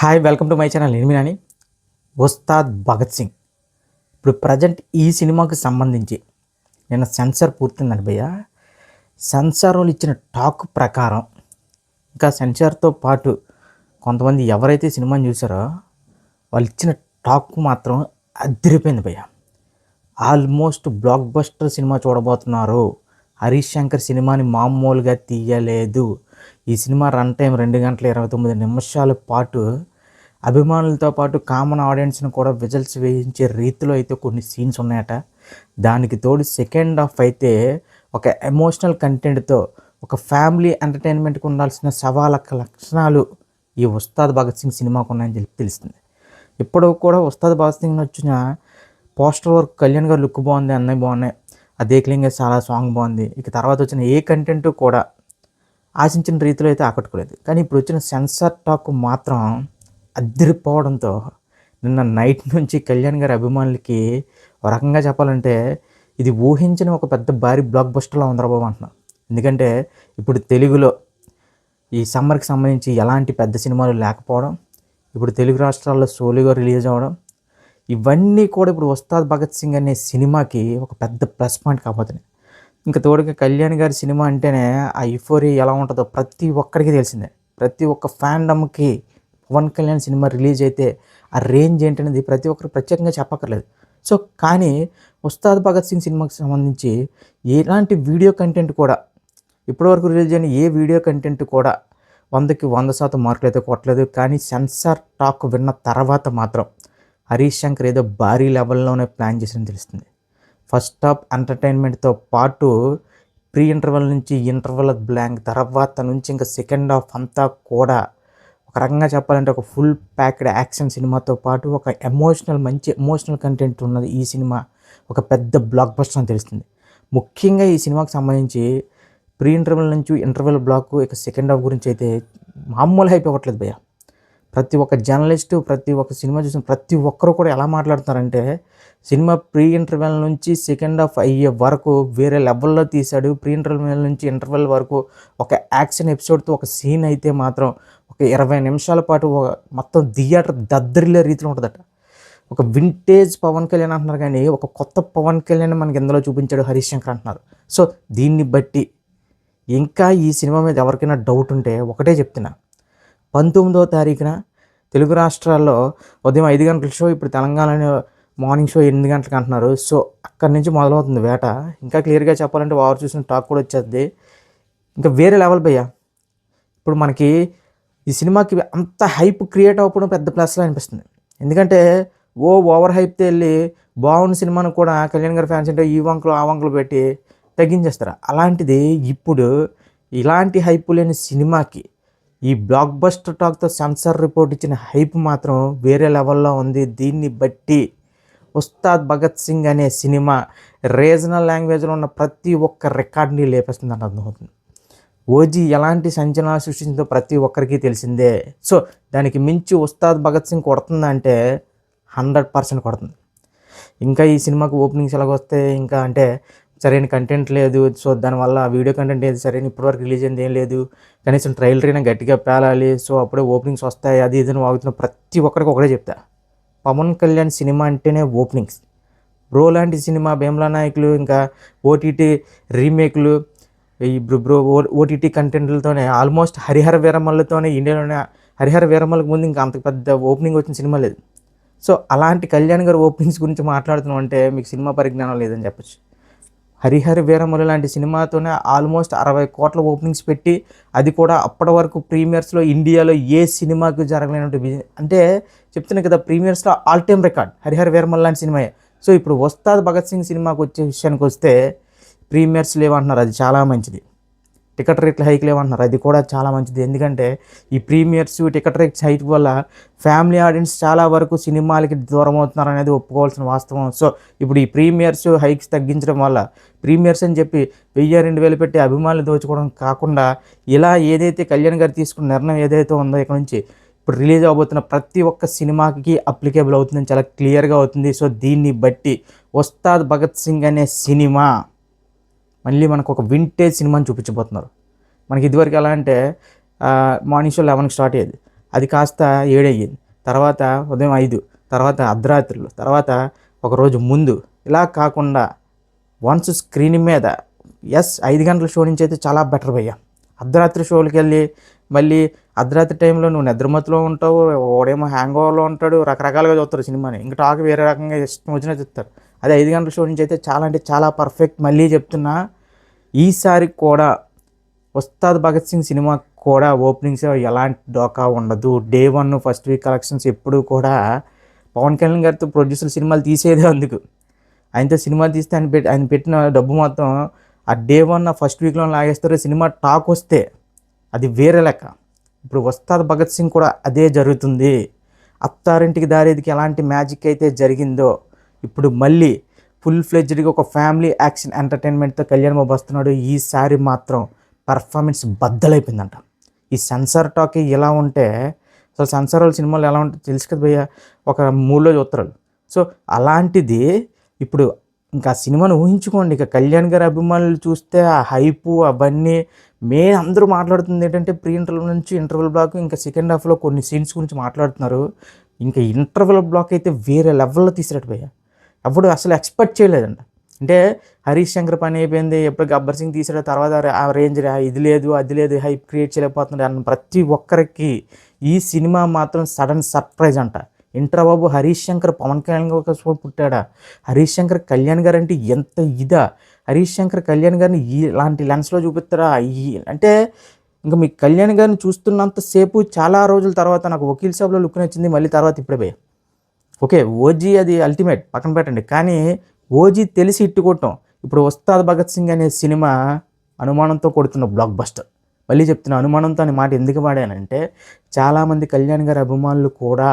Hi, welcome to my channel. నేను మీ నాని. ఉస్తాద్ భగత్ సింగ్. ఇప్పుడు present ఈ సినిమాకి సంబంధించి నిన్న సెన్సార్ పూర్తిందండి భయ్య. సెన్సార్ వాళ్ళు ఇచ్చిన టాక్ ప్రకారం ఇంకా సెన్సార్తో పాటు కొంతమంది ఎవరైతే సినిమాని చూసారో వాళ్ళు ఇచ్చిన టాక్ మాత్రం అదిరిపోయింది భయ్య. ఆల్మోస్ట్ బ్లాక్ బస్టర్ సినిమా చూడబోతున్నారు. హరీష్ శంకర్ సినిమాని మామూలుగా తీయలేదు. ఈ సినిమా రన్ టైం 2 గంటల 29 నిమిషాల పాటు అభిమానులతో పాటు కామన్ ఆడియన్స్ని కూడా విజల్స్ వేయించే రీతిలో అయితే కొన్ని సీన్స్ ఉన్నాయట. దానికి తోడు సెకండ్ హాఫ్ అయితే ఒక ఎమోషనల్ కంటెంట్తో ఒక ఫ్యామిలీ ఎంటర్టైన్మెంట్కి ఉండాల్సిన సవాలక్క లక్షణాలు ఈ ఉస్తాద్ భగత్ సింగ్ సినిమాకు ఉన్నాయని తెలుస్తుంది. ఇప్పుడు కూడా ఉస్తాద్ భగత్ సింగ్ వచ్చిన పోస్టర్ వర్క్, కళ్యాణ్ గారు లుక్ బాగుంది, అన్నయ్య బాగున్నాయి, ఆ దేక్లింగే చాలా సాంగ్ బాగుంది. ఇక తర్వాత వచ్చిన ఏ కంటెంట్ కూడా ఆశించిన రీతిలో అయితే ఆకట్టుకోలేదు. కానీ ఇప్పుడు వచ్చిన సెన్సార్ టాక్ మాత్రం అదిరిపోవడంతో నిన్న నైట్ నుంచి కళ్యాణ్ గారి అభిమానులకి ఒక రకంగా చెప్పాలంటే ఇది ఊహించిన ఒక పెద్ద భారీ బ్లాక్ బస్టర్లో ఉందరా బాబు అంటున్నాను. ఎందుకంటే ఇప్పుడు తెలుగులో ఈ సమ్మర్కి సంబంధించి ఎలాంటి పెద్ద సినిమాలు లేకపోవడం, ఇప్పుడు తెలుగు రాష్ట్రాల్లో సోలోగా రిలీజ్ అవ్వడం, ఇవన్నీ కూడా ఇప్పుడు ఉస్తాద్ భగత్ సింగ్ అనే సినిమాకి ఒక పెద్ద ప్లస్ పాయింట్ కాబోతున్నాయి. ఇంకా తోడుగా కళ్యాణ్ గారి సినిమా అంటేనే ఆ యుఫోరియా ఎలా ఉంటుందో ప్రతి ఒక్కరికి తెలిసిందే. ప్రతి ఒక్క ఫ్యాండమ్కి పవన్ కళ్యాణ్ సినిమా రిలీజ్ అయితే ఆ రేంజ్ ఏంటనేది ప్రతి ఒక్కరు ప్రత్యేకంగా చెప్పక్కర్లేదు. సో కానీ ఉస్తాద్ భగత్ సింగ్ సినిమాకి సంబంధించి ఎలాంటి వీడియో కంటెంట్ కూడా ఇప్పటివరకు రిలీజ్ అయిన ఏ వీడియో కంటెంట్ కూడా 100కి 100% మార్కులు అయితే కొట్టలేదు. కానీ సెన్సార్ టాక్ విన్న తర్వాత మాత్రం హరీష్ శంకర్ ఏదో భారీ లెవెల్లోనే ప్లాన్ చేసినని తెలుస్తుంది. ఫస్ట్ హాఫ్ ఎంటర్టైన్మెంట్తో పాటు ప్రీ ఇంటర్వెల్ నుంచి ఇంటర్వెల్ బ్లాంక్ తర్వాత నుంచి ఇంకా సెకండ్ హాఫ్ అంతా కూడా ఒక రకంగా చెప్పాలంటే ఒక ఫుల్ ప్యాక్డ్ యాక్షన్ సినిమాతో పాటు ఒక మంచి ఎమోషనల్ కంటెంట్ ఉన్నది ఈ సినిమా. ఒక పెద్ద బ్లాక్ బస్టర్ అని తెలుస్తుంది. ముఖ్యంగా ఈ సినిమాకి సంబంధించి ప్రీ ఇంటర్వెల్ నుంచి ఇంటర్వెల్ బ్లాక్ ఇక సెకండ్ హాఫ్ గురించి అయితే మామూలు హైప్ ఇవ్వట్లేదు భయ్య. ప్రతి ఒక్క జర్నలిస్టు, ప్రతి ఒక్క సినిమా చూసిన ప్రతి ఒక్కరు కూడా ఎలా మాట్లాడుతున్నారంటే సినిమా ప్రీ ఇంటర్వెల్ నుంచి సెకండ్ హాఫ్ అయ్యే వరకు వేరే లెవెల్లో తీశాడు. ప్రీ ఇంటర్వెల్ నుంచి ఇంటర్వెల్ వరకు ఒక యాక్షన్ ఎపిసోడ్తో ఒక సీన్ అయితే మాత్రం ఒక 20 నిమిషాల పాటు మొత్తం థియేటర్ దద్దరిల్లే రీతిలో ఉంటుందట. ఒక వింటేజ్ పవన్ కళ్యాణ్ అంటున్నారు కానీ ఒక కొత్త పవన్ కళ్యాణ్ మనకి ఇందులో చూపించాడు హరీష్ శంకర్ అంటున్నారు. సో దీన్ని బట్టి ఇంకా ఈ సినిమా మీద ఎవరికైనా డౌట్ ఉంటే ఒకటే చెప్తున్నా, 19వ తారీఖున తెలుగు రాష్ట్రాల్లో ఉదయం 5 గంటల షో, ఇప్పుడు తెలంగాణలో మార్నింగ్ షో 8 గంటలకు అంటున్నారు. సో అక్కడి నుంచి మొదలవుతుంది వేట. ఇంకా క్లియర్గా చెప్పాలంటే వారు చూసిన టాక్ కూడా వచ్చేది. ఇంకా వేరే లెవెల్ భయ్య. ఇప్పుడు మనకి ఈ సినిమాకి అంత హైప్ క్రియేట్ అవ్వడం పెద్ద ప్లస్లా అనిపిస్తుంది. ఎందుకంటే ఓవర్ హైప్తో వెళ్ళి బాగున్న సినిమాను కూడా కళ్యాణ్ గారి ఫ్యాన్స్ అంటే ఈ వంకలు ఆ వంకలు పెట్టి తగ్గించేస్తారు. అలాంటిది ఇప్పుడు ఇలాంటి హైప్ లేని సినిమాకి ఈ బ్లాక్ బస్టర్ టాక్తో సెన్సార్ రిపోర్ట్ ఇచ్చిన హైప్ మాత్రం వేరే లెవెల్లో ఉంది. దీన్ని బట్టి ఉస్తాద్ భగత్ సింగ్ అనే సినిమా రీజనల్ లాంగ్వేజ్లో ఉన్న ప్రతి ఒక్క రికార్డ్ని లేపేస్తుందని అర్థమవుతుంది. ఓజీ ఎలాంటి సంచలనాలు సృష్టించిందో ప్రతి ఒక్కరికి తెలిసిందే. సో దానికి మించి ఉస్తాద్ భగత్ సింగ్ కొడుతుందంటే 100% కొడుతుంది. ఇంకా ఈ సినిమాకి ఓపెనింగ్స్ ఎలాగొస్తే ఇంకా అంటే సరైన కంటెంట్ లేదు. సో దానివల్ల వీడియో కంటెంట్ ఏది సరైన ఇప్పటివరకు రిలీజ్ అయింది ఏం లేదు. కనీసం ట్రైలర్ అయినా గట్టిగా పేలాలి. సో అప్పుడే ఓపెనింగ్స్ వస్తాయి, అది ఇదని వాగుతున్న ప్రతి ఒక్కరికి ఒకటే చెప్తా, పవన్ కళ్యాణ్ సినిమా అంటేనే ఓపెనింగ్స్. బ్రో లాంటి సినిమా, భీమ్లా నాయకులు, ఇంకా ఓటీటీ రీమేక్లు, ఈ బ్రో ఓటీటీ కంటెంట్లతోనే ఆల్మోస్ట్ హరిహర వీరమల్లతోనే ఇండియాలోనే హరిహర వీరమల్లకు ముందు ఇంకా అంత పెద్ద ఓపెనింగ్ వచ్చిన సినిమా లేదు. సో అలాంటి కళ్యాణ్ గారు ఓపెనింగ్స్ గురించి మాట్లాడుతున్నాం అంటే మీకు సినిమా పరిజ్ఞానం లేదని చెప్పచ్చు. హరిహర వీరమల్లు లాంటి సినిమాతోనే ఆల్మోస్ట్ 60 కోట్ల ఓపెనింగ్స్ పెట్టి, అది కూడా అప్పటి వరకు ప్రీమియర్స్లో ఇండియాలో ఏ సినిమాకు జరగలేనట్టు అంటే చెప్తున్నాయి కదా, ప్రీమియర్స్లో all time record Harihara Veeramallu లాంటి సినిమాయే. సో ఇప్పుడు ఉస్తాద్ భగత్ సింగ్ సినిమాకి వచ్చే విషయానికి వస్తే ప్రీమియర్స్ లేవంటున్నారు, అది చాలా మంచిది. టికెట్ రేట్లు హైక్ లేవంటున్నారు, అది కూడా చాలా మంచిది. ఎందుకంటే ఈ ప్రీమియర్స్, టికెట్ రేట్స్ హైక్ వల్ల ఫ్యామిలీ ఆడియన్స్ చాలా వరకు సినిమాలకి దూరం అవుతున్నారు అనేది ఒప్పుకోవాల్సిన వాస్తవం. సో ఇప్పుడు ఈ ప్రీమియర్స్ హైక్స్ తగ్గించడం వల్ల ప్రీమియర్స్ అని చెప్పి 1000-2000 పెట్టి అభిమానులు దోచుకోవడం కాకుండా ఇలా ఏదైతే కళ్యాణ్ గారు తీసుకున్న నిర్ణయం ఏదైతే ఉందో ఇక్కడ నుంచి ఇప్పుడు రిలీజ్ అవబోతున్న ప్రతి ఒక్క సినిమాకి అప్లికేబుల్ అవుతుందని చాలా క్లియర్గా అవుతుంది. సో దీన్ని బట్టి ఉస్తాద్ భగత్ సింగ్ అనే సినిమా మళ్ళీ మనకు ఒక వింటేజ్ సినిమాని చూపించబోతున్నారు. మనకి ఇదివరకు ఎలా అంటే మార్నింగ్ షో 11కి స్టార్ట్ అయ్యేది, అది కాస్త 7 అయ్యింది, తర్వాత ఉదయం 5, తర్వాత అర్ధరాత్రులు, తర్వాత ఒకరోజు ముందు, ఇలా కాకుండా వన్స్ స్క్రీన్ మీద 5 గంటల షో నుంచి అయితే చాలా బెటర్ భయ్య. అర్ధరాత్రి షోలకి వెళ్ళి మళ్ళీ అర్ధరాత్రి టైంలో నువ్వు నిద్రమత్తులో ఉంటావు, వాడేమో హ్యాంగ్ ఓవర్లో ఉంటాడు, రకరకాలుగా చూస్తారు సినిమాని, ఇంకా టాక్ వేరే రకంగా ఇష్టం వచ్చినా చెప్తారు. అదే 5 గంటల షో నుంచి అయితే చాలా అంటే చాలా పర్ఫెక్ట్. మళ్ళీ చెప్తున్నా, ఈసారి కూడా ఉస్తాద్ భగత్ సింగ్ సినిమా కూడా ఓపెనింగ్స్ ఎలాంటి డోకా ఉండదు. డే 1 ఫస్ట్ వీక్ కలెక్షన్స్ ఎప్పుడు కూడా పవన్ కళ్యాణ్ గారితో ప్రొడ్యూసర్ సినిమాలు తీసేదే అందుకు. ఆయనతో సినిమాలు తీస్తే ఆయన పెట్టిన డబ్బు మొత్తం ఆ డే 1 ఫస్ట్ వీక్లో లాగేస్తారు. సినిమా టాక్ వస్తే అది వేరే లెక్క. ఇప్పుడు ఉస్తాద్ భగత్ సింగ్ కూడా అదే జరుగుతుంది. అత్తారింటికి దారేదికి ఎలాంటి మ్యాజిక్ అయితే జరిగిందో ఇప్పుడు మళ్ళీ ఫుల్ ఫ్లెడ్జ్డ్గా ఒక ఫ్యామిలీ యాక్షన్ ఎంటర్టైన్మెంట్తో కళ్యాణ్ బాబు వస్తున్నాడు. ఈసారి మాత్రం పర్ఫార్మెన్స్ బద్దలైపోయిందంట. ఈ సెన్సార్ టాక్ ఎలా ఉంటే, అసలు సెన్సార్ వాళ్ళ సినిమాలు ఎలా ఉంటే తెలుసు కదా భయ్య, ఒక మూడ్లో చూస్తారు. సో అలాంటిది ఇప్పుడు ఇంకా సినిమాను ఊహించుకోండి. ఇక కళ్యాణ్ గారి అభిమానులు చూస్తే ఆ హైపు అవన్నీ అందరూ మాట్లాడుతుంది ఏంటంటే, ప్రీ ఇంటర్వెల్ నుంచి ఇంటర్వెల్ బ్లాక్, ఇంకా సెకండ్ హాఫ్లో కొన్ని సీన్స్ గురించి మాట్లాడుతున్నారు. ఇంకా ఇంటర్వెల్ బ్లాక్ అయితే వేరే లెవెల్లో తీసినట్టు భయ్య. అప్పుడు అసలు ఎక్స్పెక్ట్ చేయలేదండి. అంటే హరీష్ శంకర్ పని అయిపోయింది, ఎప్పుడు గబ్బర్ సింగ్ తీసాడో తర్వాత ఆ రేంజ్ ఇది లేదు అది లేదు, హైప్ క్రియేట్ చేయలేకపోతున్నాడు అన్న ప్రతి ఒక్కరికి ఈ సినిమా మాత్రం సడన్ సర్ప్రైజ్ అంట. ఇంట్రా బాబు, హరీష్ శంకర్ పవన్ కళ్యాణ్ గారు పుట్టాడా? హరీష్ శంకర్ కళ్యాణ్ గారు అంటే ఎంత ఇదా? హరీష్ శంకర్ కళ్యాణ్ గారిని ఇలాంటి లెన్స్లో చూపిస్తారా? అంటే ఇంకా మీ కళ్యాణ్ గారిని చూస్తున్నంతసేపు చాలా రోజుల తర్వాత నాకు వకీల్ సాబ్లో లుక్ నచ్చింది. మళ్ళీ తర్వాత ఇప్పుడే పోయి ఓకే ఓజీ అది అల్టిమేట్ పక్కన పెట్టండి, కానీ ఓజీ తెలిసి హిట్ కొట్టం. ఇప్పుడు ఉస్తాద్ భగత్ సింగ్ అనే సినిమా అనుమానంతో కొడుతున్న బ్లాక్ బస్టర్. మళ్ళీ చెప్తున్నా, అనుమానంతో అనే మాట ఎందుకు వాడానంటే, చాలామంది కళ్యాణ్ గారి అభిమానులు కూడా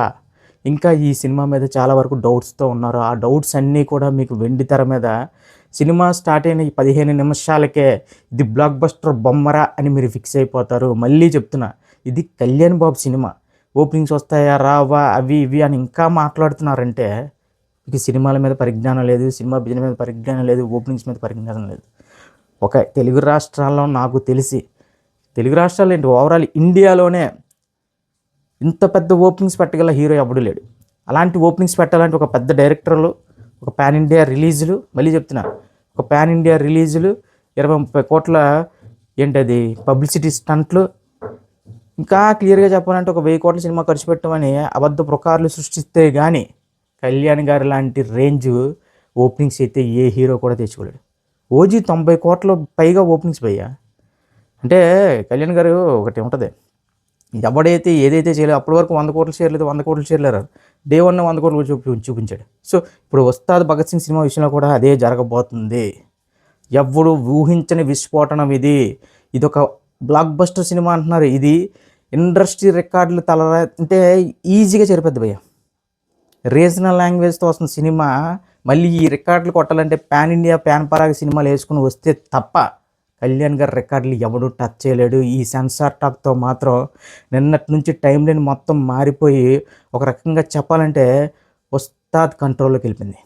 ఇంకా ఈ సినిమా మీద చాలా వరకు డౌట్స్తో ఉన్నారు. ఆ డౌట్స్ అన్నీ కూడా మీకు వెండి తెర మీద సినిమా స్టార్ట్ అయిన 15 నిమిషాలకే ఇది బ్లాక్ బస్టర్ బొమ్మరా అని మీరు ఫిక్స్ అయిపోతారు. మళ్ళీ చెప్తున్నా, ఇది కళ్యాణ్ బాబు సినిమా. ఓపెనింగ్స్ వస్తాయా రావా అవి ఇవి అని ఇంకా మాట్లాడుతున్నారంటే మీకు సినిమాల మీద పరిజ్ఞానం లేదు, సినిమా బిజినెస్ మీద పరిజ్ఞానం లేదు, ఓపెనింగ్స్ మీద పరిజ్ఞానం లేదు. ఒక తెలుగు రాష్ట్రాల్లో నాకు తెలిసి, తెలుగు రాష్ట్రాలు ఏంటి ఓవరాల్ ఇండియాలోనే ఇంత పెద్ద ఓపెనింగ్స్ పెట్టగల హీరో ఎవడు లేడు. అలాంటి ఓపెనింగ్స్ పెట్టాలంటే ఒక పెద్ద డైరెక్టర్లు, ఒక పాన్ ఇండియా రిలీజులు, మళ్ళీ చెప్తున్నా ఒక పాన్ ఇండియా రిలీజులు, 20-30 కోట్ల ఏంటది పబ్లిసిటీ స్టంట్లు, ఇంకా క్లియర్గా చెప్పాలంటే ఒక 1000 కోట్ల సినిమా ఖర్చు పెట్టమని అబద్ధ పుకార్లు సృష్టిస్తే కానీ కళ్యాణ్ గారు లాంటి రేంజ్ ఓపెనింగ్స్ అయితే ఏ హీరో కూడా తెచ్చుకోలేడు. ఓజీ 90 కోట్ల పైగా ఓపెనింగ్స్ పోయా. అంటే కళ్యాణ్ గారు ఒకటి ఉంటుంది, ఎవడైతే ఏదైతే చేయలేదు అప్పటి వరకు 100 కోట్ల షేర్ లేదు, 100 కోట్ల షేర్ లేరు, డే 1 100 కోట్లు చూపించాడు. సో ఇప్పుడు ఉస్తాద్ భగత్ సింగ్ సినిమా విషయంలో కూడా అదే జరగబోతుంది. ఎవడు ఊహించని విస్ఫోటనం ఇది. ఇదొక బ్లాక్ బస్టర్ సినిమా అంటున్నారు. ఇది ఇండస్ట్రీ రికార్డులు అంటే ఈజీగా చెరిపోద్ది భయ్య. రీజనల్ లాంగ్వేజ్తో వస్తున్న సినిమా మళ్ళీ ఈ రికార్డులు కొట్టాలంటే పాన్ ఇండియా పాన్ పరాగ్ సినిమాలు వేసుకుని వస్తే తప్ప కళ్యాణ్ గారి రికార్డులు ఎవడు టచ్ చేయలేడు. ఈ సెన్సార్ టాక్తో మాత్రం నిన్నటి నుంచి టైం లైన్ మొత్తం మారిపోయి ఒక రకంగా చెప్పాలంటే ఉస్తాద్ కంట్రోల్లోకి వెళ్ళిపోయింది.